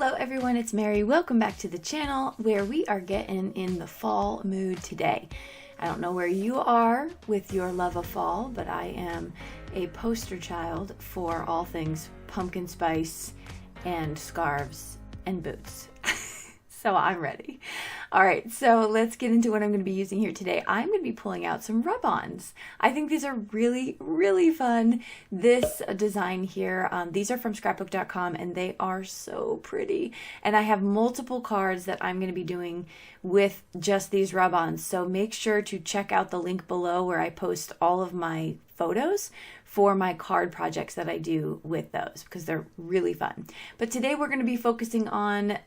Hello everyone, it's Mary. Welcome back to the channel where we are getting in the fall mood today. I don't know where you are with your love of fall, but I am a poster child for all things pumpkin spice and scarves and boots. So I'm ready. All right, so let's get into what I'm going to be using here today. I'm going to be pulling out some rub-ons. I think these are really, really fun. This design here, these are from scrapbook.com and they are so pretty. And I have multiple cards that I'm going to be doing with just these rub-ons. So make sure to check out the link below where I post all of my photos for my card projects that I do with those because they're really fun. But today we're going to be focusing on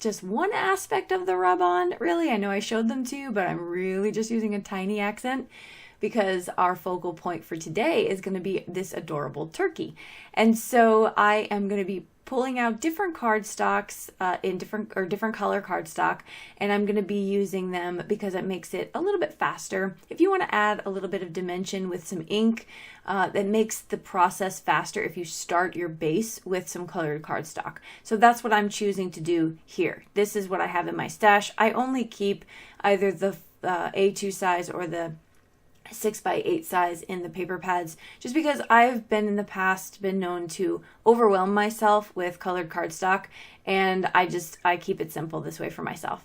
just one aspect of the rub-on. Really, I know I showed them to you, but I'm really just using a tiny accent because our focal point for today is going to be this adorable turkey. And so I am going to be pulling out different cardstocks in different color cardstock, and I'm going to be using them because it makes it a little bit faster. If you want to add a little bit of dimension with some ink, that makes the process faster if you start your base with some colored cardstock. So that's what I'm choosing to do here. This is what I have in my stash. I only keep either the A2 size or the 6x8 size in the paper pads, just because I've been in the past been known to overwhelm myself with colored cardstock, and I keep it simple this way for myself.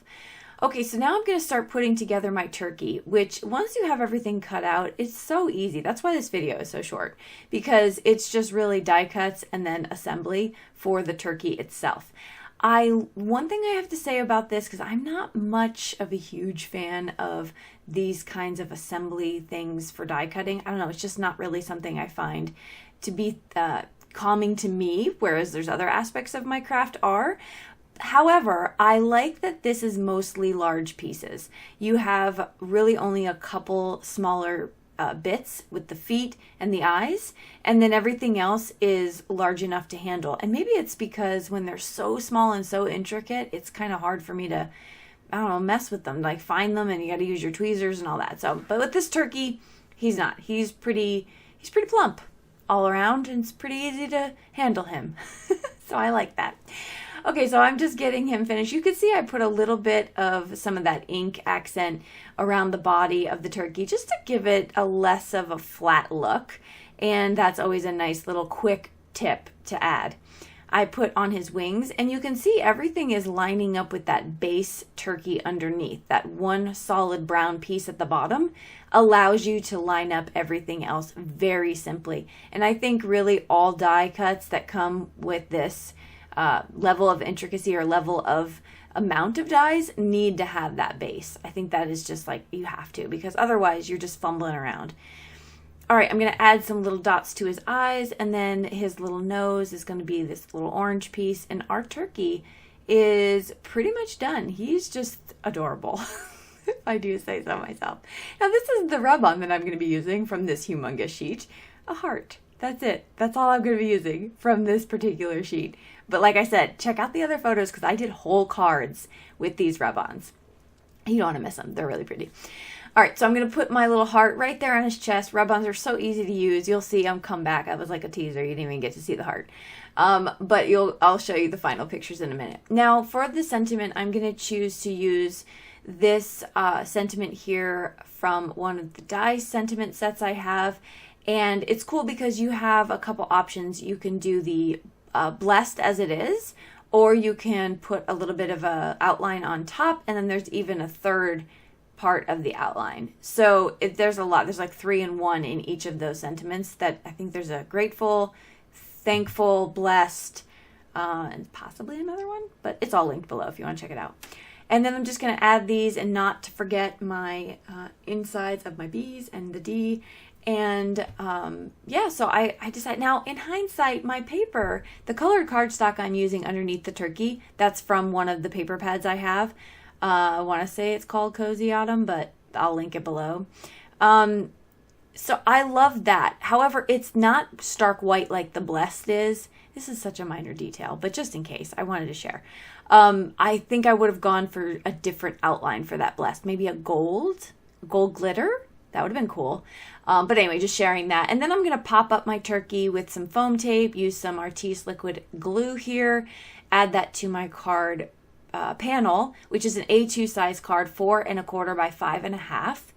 Okay, so now I'm going to start putting together my turkey, which once you have everything cut out, it's so easy. That's why this video is so short, because it's just really die cuts and then assembly for the turkey itself. One thing I have to say about this, because I'm not much of a huge fan of these kinds of assembly things for die cutting. I don't know, it's just not really something I find to be calming to me, whereas there's other aspects of my craft are. However, I like that this is mostly large pieces. You have really only a couple smaller bits with the feet and the eyes, and then everything else is large enough to handle. And maybe it's because when they're so small and so intricate, it's kind of hard for me to, I don't know, mess with them, like find them, and you got to use your tweezers and all that. So, but with this turkey, he's not. He's pretty plump all around, and it's pretty easy to handle him. So I like that. Okay, so I'm just getting him finished. You can see I put a little bit of some of that ink accent around the body of the turkey just to give it a less of a flat look. And that's always a nice little quick tip to add. I put on his wings, and you can see everything is lining up with that base turkey underneath. That one solid brown piece at the bottom allows you to line up everything else very simply. And I think really all die cuts that come with this level of intricacy or level of amount of dies need to have that base. I think that is just like, you have to, because otherwise you're just fumbling around. All right, I'm going to add some little dots to his eyes, and then his little nose is going to be this little orange piece, and our turkey is pretty much done. He's just adorable, if I do say so myself. Now, this is the rub-on that I'm going to be using from this humongous sheet. A heart. That's it. That's all I'm going to be using from this particular sheet. But like I said, check out the other photos because I did whole cards with these rub-ons. You don't want to miss them. They're really pretty. All right, so I'm going to put my little heart right there on his chest. Rub-ons are so easy to use. You'll see them come back. I was like a teaser. You didn't even get to see the heart. But I'll show you the final pictures in a minute. Now, for the sentiment, I'm going to choose to use this sentiment here from one of the die sentiment sets I have. And it's cool because you have a couple options. You can do the blessed as it is, or you can put a little bit of a outline on top, and then there's even a third part of the outline. So there's a lot. There's like 3 in 1 in each of those sentiments. That I think there's a grateful, thankful, blessed, and possibly another one, but it's all linked below if you want to check it out. And then I'm just going to add these, and not to forget my insides of my B's and the D. And yeah, so I decided, now in hindsight, my paper, the colored cardstock I'm using underneath the turkey, that's from one of the paper pads I have. I want to say it's called Cozy Autumn, but I'll link it below. So I love that. However, it's not stark white like the Blessed is. This is such a minor detail, but just in case, I wanted to share. I think I would have gone for a different outline for that Blessed. Maybe a gold glitter. That would have been cool. But anyway, just sharing that. And then I'm going to pop up my turkey with some foam tape, use some Artis liquid glue here, add that to my card panel, which is an A2 size card, 4 1/4 by 5.5.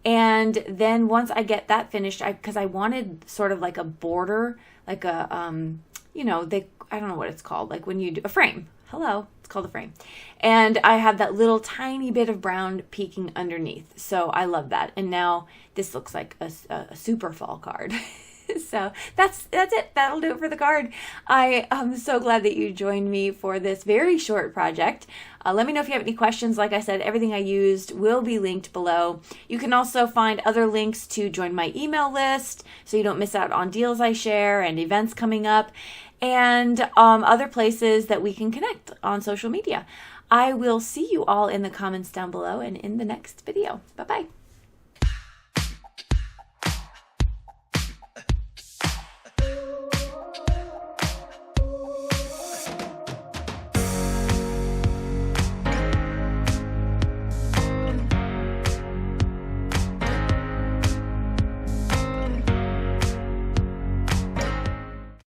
And then once I get that finished, because I wanted sort of like a border, like a, I don't know what it's called, like when you do a frame. Hello, it's called a frame. And I have that little tiny bit of brown peeking underneath. So I love that. And now this looks like a super fall card. So that's it. That'll do it for the card. I am so glad that you joined me for this very short project. Let me know if you have any questions. Like I said, everything I used will be linked below. You can also find other links to join my email list so you don't miss out on deals I share and events coming up, and other places that we can connect on social media. I will see you all in the comments down below and in the next video. Bye-bye.